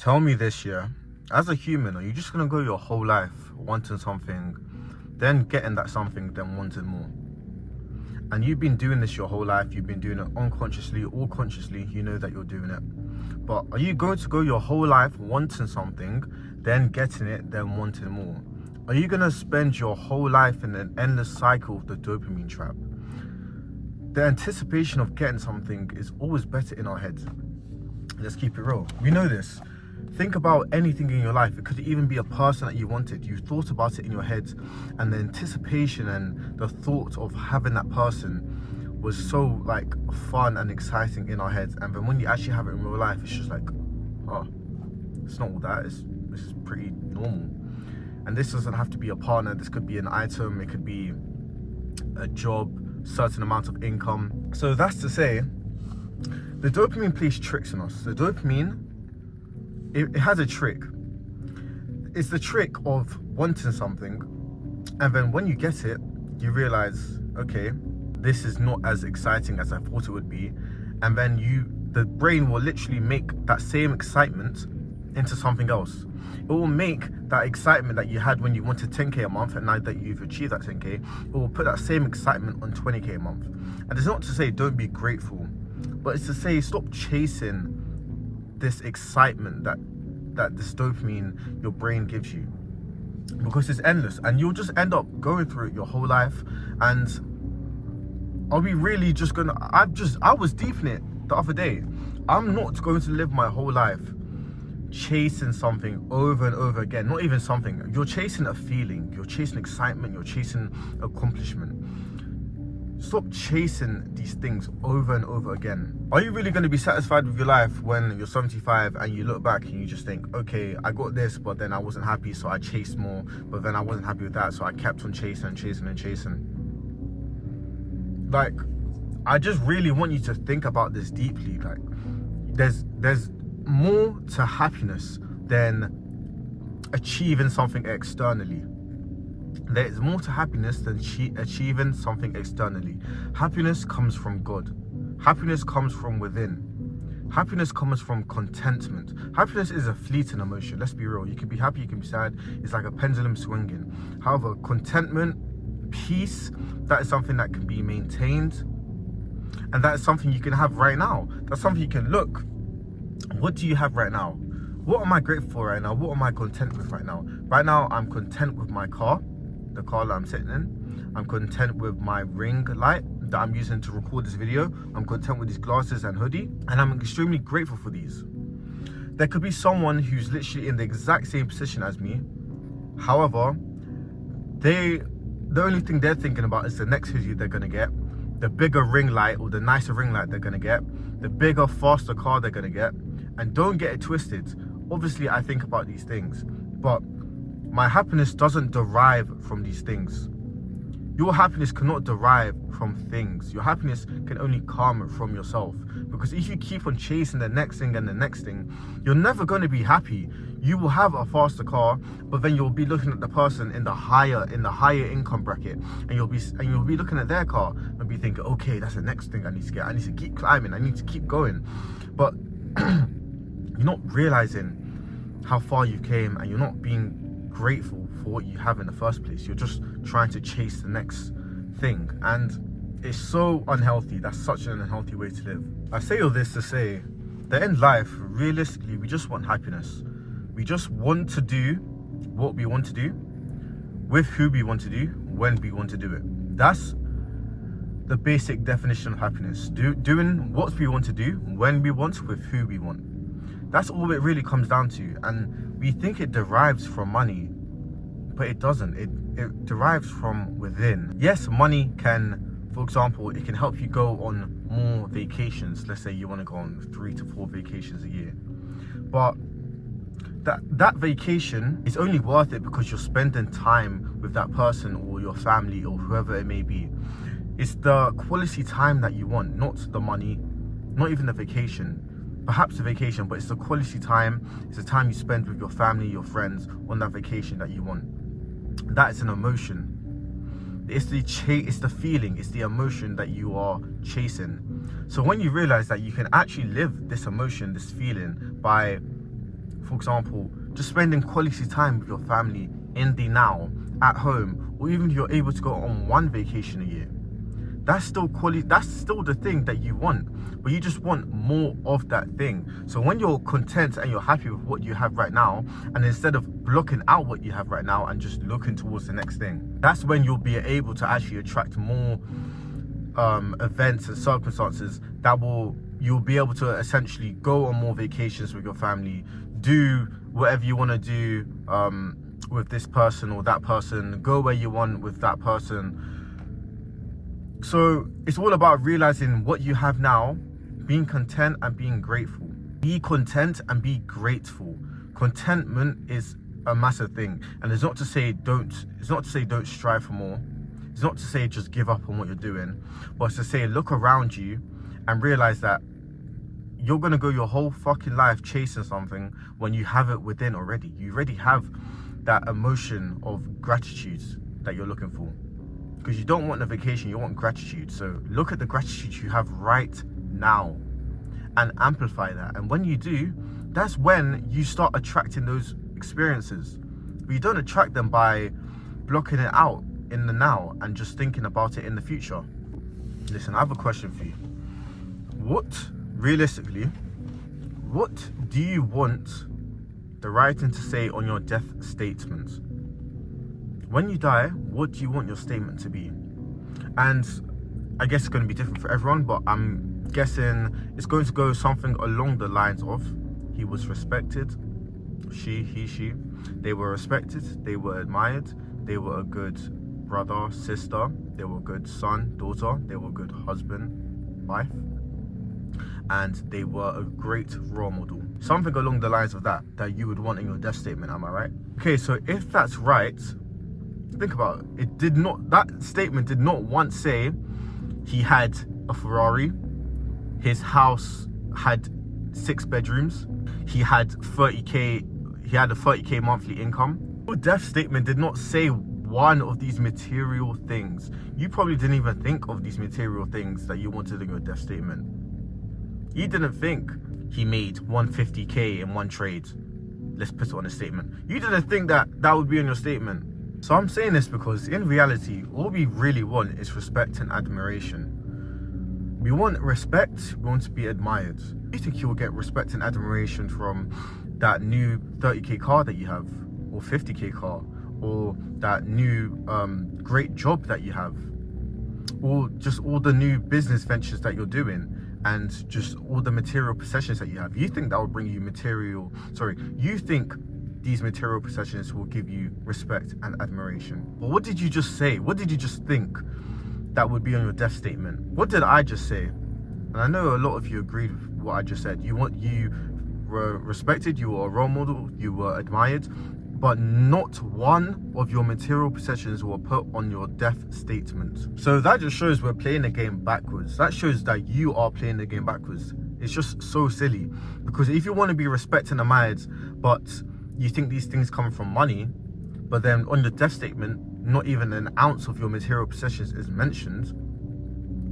Tell me this, yeah, as a human, are you just gonna go your whole life wanting something, then getting that something, then wanting more? And you've been doing this your whole life. You've been doing it unconsciously or consciously. You know that you're doing it. But are you going to go your whole life wanting something, then getting it, then wanting more? Are you gonna spend your whole life in an endless cycle of the dopamine trap? The anticipation of getting something is always better in our heads. Let's keep it real. We know this. Think about anything in your life. It could even be a person that you wanted. You thought about it in your head, and the anticipation and the thought of having that person was so like fun and exciting in our heads. And then when you actually have it in real life, it's just like, oh, it's not all that. This is pretty normal. And this doesn't have to be a partner. This could be an item. It could be a job, certain amount of income. So that's to say, the dopamine plays tricks on us. The dopamine, it has a trick. It's the trick of wanting something, and then when you get it, you realize, okay, this is not as exciting as I thought it would be. And then the brain will literally make that same excitement into something else. It will make that excitement that you had when you wanted 10k a month, and now that you've achieved that 10k, it will put that same excitement on 20k a month. And it's not to say don't be grateful, but it's to say stop chasing this excitement that this dopamine your brain gives you, because it's endless, and you'll just end up going through it your whole life. And are we really just gonna, I was deep in it the other day. I'm not going to live my whole life chasing something over and over again. Not even something, you're chasing a feeling, you're chasing excitement, you're chasing accomplishment. Stop chasing these things over and over again. Are you really going to be satisfied with your life when you're 75 and you look back and you just think, okay, I got this, but then I wasn't happy, so I chased more, but then I wasn't happy with that, so I kept on chasing and chasing and chasing? Like, I just really want you to think about this deeply. Like, there's more to happiness than achieving something externally. There is more to happiness than achieving something externally. Happiness comes from God. Happiness comes from within. Happiness comes from contentment. Happiness is a fleeting emotion. Let's be real. You can be happy, you can be sad. It's like a pendulum swinging. However, contentment, peace, that is something that can be maintained. And that is something you can have right now. That's something you can look. What do you have right now? What am I grateful for right now? What am I content with right now? Right now, I'm content with my car, the car that I'm sitting in. I'm content with my ring light that I'm using to record this video. I'm content with these glasses and hoodie, and I'm extremely grateful for these. There could be someone who's literally in the exact same position as me. However, the only thing they're thinking about is the next hoodie they're gonna get, the bigger ring light or the nicer ring light they're gonna get, the bigger, faster car they're gonna get. And don't get it twisted. Obviously, I think about these things, but my happiness doesn't derive from these things. Your happiness cannot derive from things. Your happiness can only come from yourself. Because if you keep on chasing the next thing and the next thing, you're never going to be happy. You will have a faster car, but then you'll be looking at the person in the higher income bracket, and you'll be looking at their car and be thinking, okay, that's the next thing I need to get. I need to keep climbing. I need to keep going. But you're not realizing how far you came, and you're not being grateful for what you have in the first place. You're just trying to chase the next thing, and it's so unhealthy. That's such an unhealthy way to live. I say all this to say that in life, realistically, we just want happiness. We just want to do what we want to do, with who we want to do, when we want to do it. That's the basic definition of happiness. Doing what we want to do, when we want, with who we want. That's all it really comes down to. And we think it derives from money, but it doesn't. It derives from within. Yes, money can, for example, it can help you go on more vacations. Let's say you want to go on 3 to 4 vacations a year. But that vacation is only worth it because you're spending time with that person or your family or whoever it may be. It's the quality time that you want, not the money, not even the vacation. Perhaps the vacation, but it's the quality time. It's the time you spend with your family, your friends on that vacation that you want. That is an emotion. It's the feeling, it's the emotion that you are chasing. So when you realize that you can actually live this emotion, this feeling, by For example, just spending quality time with your family in the now, at home, or even if you're able to go on one vacation a year. That's still quality, that's still the thing that you want, but you just want more of that thing. So when you're content and you're happy with what you have right now, and instead of blocking out what you have right now and just looking towards the next thing, that's when you'll be able to actually attract more events and circumstances that you'll be able to essentially go on more vacations with your family, do whatever you want to do with this person or that person, go where you want with that person. So it's all about realizing what you have now, being content and being grateful. Be content and be grateful. Contentment is a massive thing, and it's not to say don't strive for more. It's not to say just give up on what you're doing, but it's to say look around you and realize that you're gonna go your whole fucking life chasing something when you have it within already. You already have that emotion of gratitude that you're looking for. Because you don't want a vacation, you want gratitude. So look at the gratitude you have right now and amplify that. And when you do, that's when you start attracting those experiences. But you don't attract them by blocking it out in the now and just thinking about it in the future. Listen, I have a question for you. Realistically, what do you want the writing to say on your death statement? When you die, what do you want your statement to be? And I guess it's going to be different for everyone, but I'm guessing it's going to go something along the lines of: he was respected, she, they were respected, they were admired, they were a good brother, sister, they were a good son, daughter, they were a good husband, wife, and they were a great role model. Something along the lines of that you would want in your death statement, am I right? Okay, so if that's right, think about it. That statement did not once say he had a Ferrari, his house had 6 bedrooms, he had a 30k monthly income. Your death statement did not say one of these material things. You probably didn't even think of these material things that you wanted in your death statement. You didn't think he made 150k in one trade. Let's put it on a statement. You didn't think that would be in your statement. So I'm saying this because in reality, all we really want is respect and admiration. We want respect, we want to be admired. Do you think you will get respect and admiration from that new 30k car that you have, or 50k car, or that new great job that you have, or just all the new business ventures that you're doing, and just all the material possessions that you have? You think that will bring you you think these material possessions will give you respect and admiration? But what did you just say? What did you just think that would be on your death statement? What did I just say? And I know a lot of you agreed with what I just said. You were respected, you were a role model, you were admired, but not one of your material possessions were put on your death statement. So that just shows we're playing the game backwards. That shows that you are playing the game backwards. It's just so silly. Because if you want to be respected and admired, but you think these things come from money, but then on the death statement, not even an ounce of your material possessions is mentioned,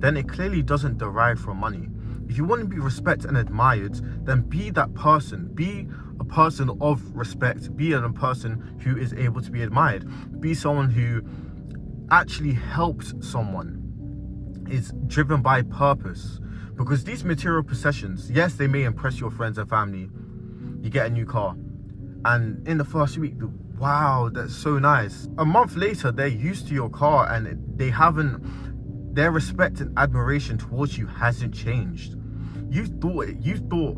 then it clearly doesn't derive from money. If you want to be respected and admired, then be that person. Be a person of respect. Be a person who is able to be admired. Be someone who actually helped someone, is driven by purpose. Because these material possessions, yes, they may impress your friends and family. You get a new car, and in the first week, wow, that's so nice. A month later, they're used to your car, and their respect and admiration towards you hasn't changed. You thought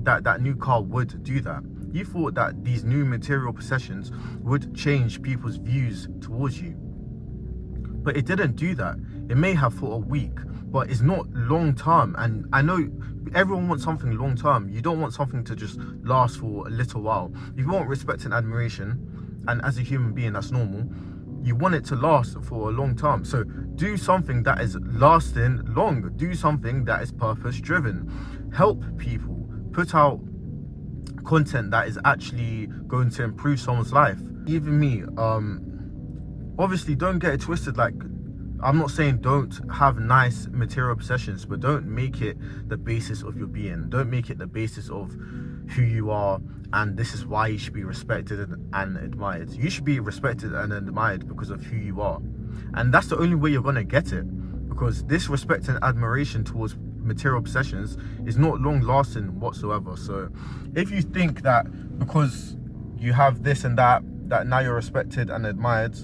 that new car would do that. You thought that these new material possessions would change people's views towards you. But it didn't do that. It may have for a week, but it's not long term. And I know everyone wants something long term. You don't want something to just last for a little while. If you want respect and admiration, and as a human being that's normal, you want it to last for a long time. So do something that is lasting long. Do something that is purpose driven. Help people. Put out content that is actually going to improve someone's life. Even me, obviously don't get it twisted. Like, I'm not saying don't have nice material possessions, but don't make it the basis of your being. Don't make it the basis of who you are And this is why you should be respected and admired. You should be respected and admired because of who you are. And that's the only way you're going to get it. Because this respect and admiration towards material possessions is not long lasting whatsoever. So if you think that because you have this and that now you're respected and admired,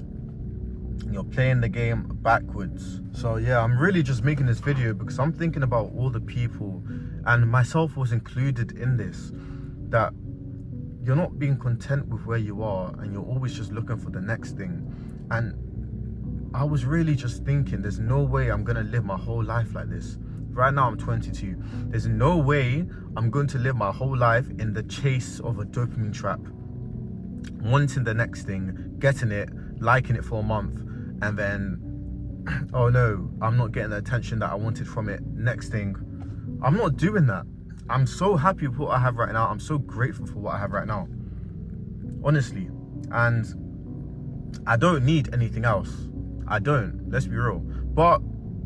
you're playing the game backwards. So yeah, I'm really just making this video because I'm thinking about all the people, and myself was included in this, that you're not being content with where you are and you're always just looking for the next thing. And I was really just thinking, there's no way I'm gonna live my whole life like this. Right now I'm 22. There's no way I'm going to live my whole life in the chase of a dopamine trap, wanting the next thing, getting it, liking it for a month, and then, oh no, I'm not getting the attention that I wanted from it. Next thing, I'm not doing that. I'm so happy with what I have right now. I'm so grateful for what I have right now, honestly. And I don't need anything else. I don't, let's be real. But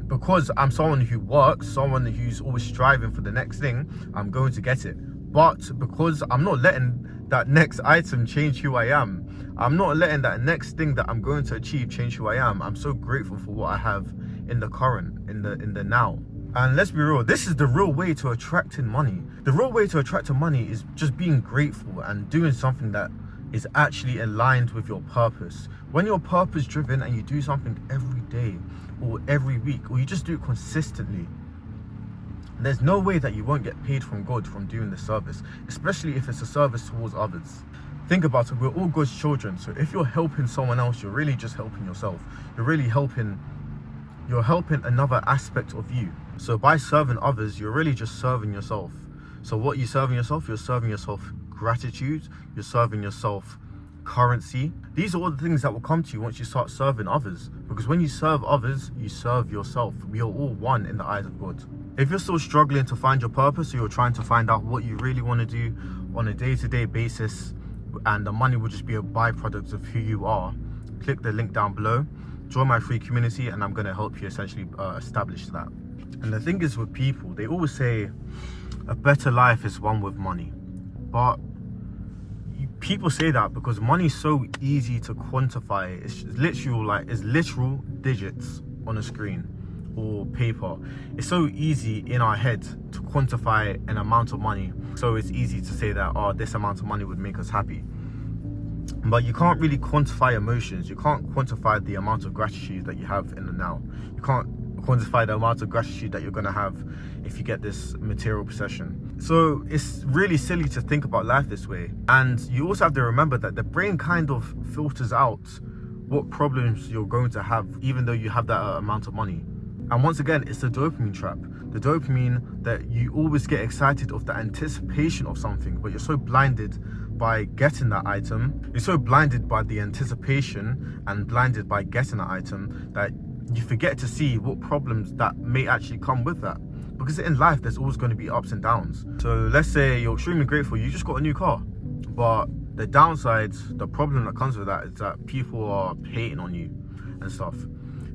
because I'm someone who works, someone who's always striving for the next thing, I'm going to get it. But because I'm not letting that next item change who I am, I'm not letting that next thing that I'm going to achieve change who I am. I'm so grateful for what I have in the current, in the now. And let's be real, this is the real way to attracting money. The real way to attracting money is just being grateful and doing something that is actually aligned with your purpose. When you're purpose driven and you do something every day or every week, or you just do it consistently, there's no way that you won't get paid from God from doing the service, especially if it's a service towards others. Think about it, we're all God's children. So if you're helping someone else, you're really just helping yourself. You're helping another aspect of you. So by serving others, you're really just serving yourself. So what you're serving yourself? You're serving yourself gratitude, you're serving yourself currency. These are all the things that will come to you once you start serving others. Because when you serve others, you serve yourself. We are all one in the eyes of God. If you're still struggling to find your purpose, or you're trying to find out what you really want to do on a day-to-day basis, and the money will just be a byproduct of who you are, click the link down below, join my free community, and I'm going to help you essentially establish that. And the thing is with people, they always say a better life is one with money. But people say that because money is so easy to quantify. It's literal digits on a screen or paper. It's so easy in our head to quantify an amount of money. So it's easy to say that, oh, this amount of money would make us happy. But you can't really quantify emotions. You can't quantify the amount of gratitude that you have in the now. You can't quantify the amount of gratitude that you're going to have if you get this material possession. So it's really silly to think about life this way. And you also have to remember that the brain kind of filters out what problems you're going to have, even though you have that amount of money. And once again, it's the dopamine trap. The dopamine that you always get excited of the anticipation of something, but you're so blinded by getting that item. You're so blinded by the anticipation and blinded by getting that item that you forget to see what problems that may actually come with that. Because in life, there's always going to be ups and downs. So let's say you're extremely grateful, you just got a new car. But the downsides, the problem that comes with that is that people are hating on you and stuff.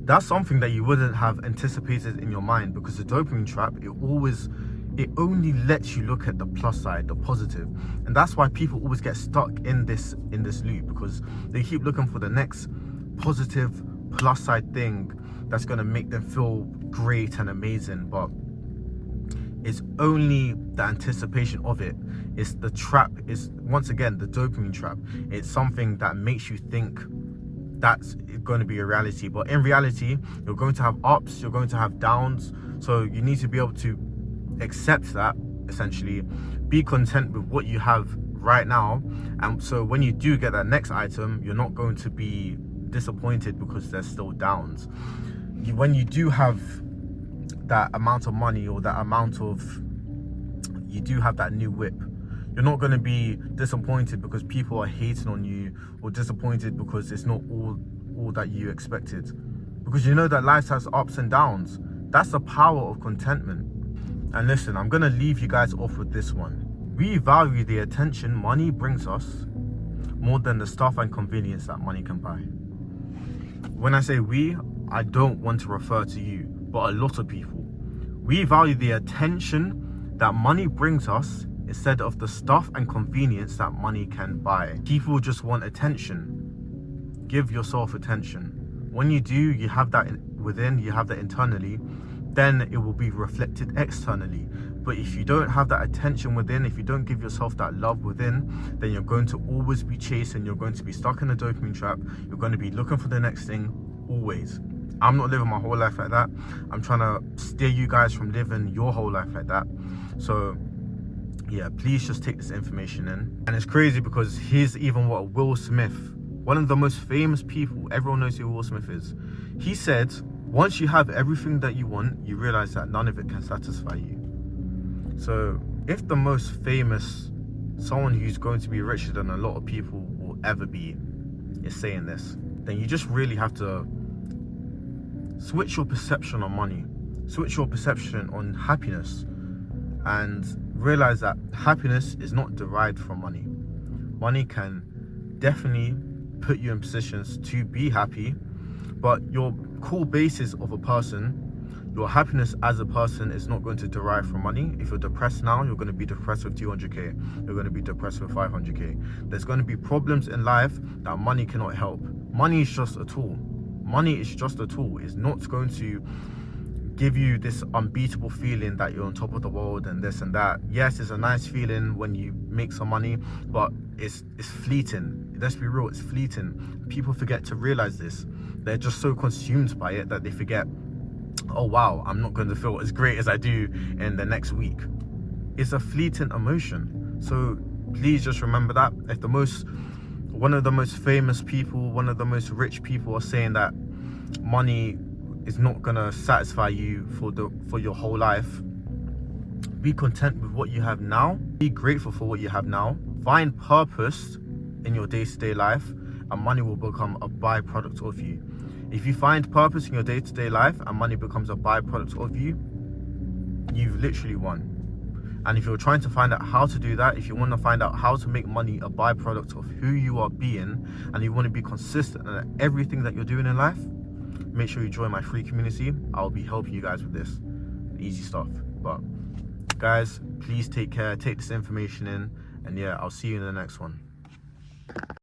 That's something that you wouldn't have anticipated in your mind, because the dopamine trap, it only lets you look at the plus side, the positive. And that's why people always get stuck in this loop, because they keep looking for the next positive plus side thing that's going to make them feel great and amazing. But it's only the anticipation of it. It's the trap. It's once again the dopamine trap. It's something that makes you think that's going to be a reality, but in reality, you're going to have ups, you're going to have downs. So you need to be able to accept that, essentially be content with what you have right now. And so when you do get that next item, you're not going to be disappointed because there's still downs. When you do have that amount of money, or that amount of, you do have that new whip, you're not going to be disappointed because people are hating on you, or disappointed because it's not all that you expected, because you know that life has ups and downs. That's the power of contentment. And listen, I'm going to leave you guys off with this one. We value the attention money brings us more than the stuff and convenience that money can buy. When I say we, I don't want to refer to you, but a lot of people. We value the attention that money brings us instead of the stuff and convenience that money can buy. People just want attention. Give yourself attention. When you do, you have that within, you have that internally, then it will be reflected externally. But if you don't have that attention within, if you don't give yourself that love within, then you're going to always be chasing, you're going to be stuck in a dopamine trap, you're going to be looking for the next thing, always. I'm not living my whole life like that. I'm trying to steer you guys from living your whole life like that. So yeah, please just take this information in. And it's crazy because here's even what Will Smith, one of the most famous people, everyone knows who Will Smith is. He said, once you have everything that you want, you realize that none of it can satisfy you. So if the most famous, someone who's going to be richer than a lot of people will ever be, is saying this, then you just really have to switch your perception on money, switch your perception on happiness, and realize that happiness is not derived from money. Money can definitely put you in positions to be happy, but your core basis of a person, your happiness as a person, is not going to derive from money. If you're depressed now, you're going to be depressed with 200k. You're going to be depressed with 500k. There's going to be problems in life that money cannot help. Money is just a tool. Money is just a tool. It's not going to give you this unbeatable feeling that you're on top of the world and this and that. Yes, it's a nice feeling when you make some money, but it's fleeting. Let's be real, it's fleeting. People forget to realize this. They're just so consumed by it that they forget, oh wow, I'm not going to feel as great as I do in the next week. It's a fleeting emotion. So please just remember that. If one of the most famous people, one of the most rich people are saying that money is not gonna satisfy you for your whole life, be content with what you have now. Be grateful for what you have now. Find purpose in your day-to-day life, and money will become a byproduct of you. If you find purpose in your day-to-day life and money becomes a byproduct of you, you've literally won. And if you're trying to find out how to do that, if you want to find out how to make money a byproduct of who you are being, and you want to be consistent in everything that you're doing in life, make sure you join my free community. I'll be helping you guys with this. Easy stuff. But guys, please take care, take this information in, and yeah, I'll see you in the next one.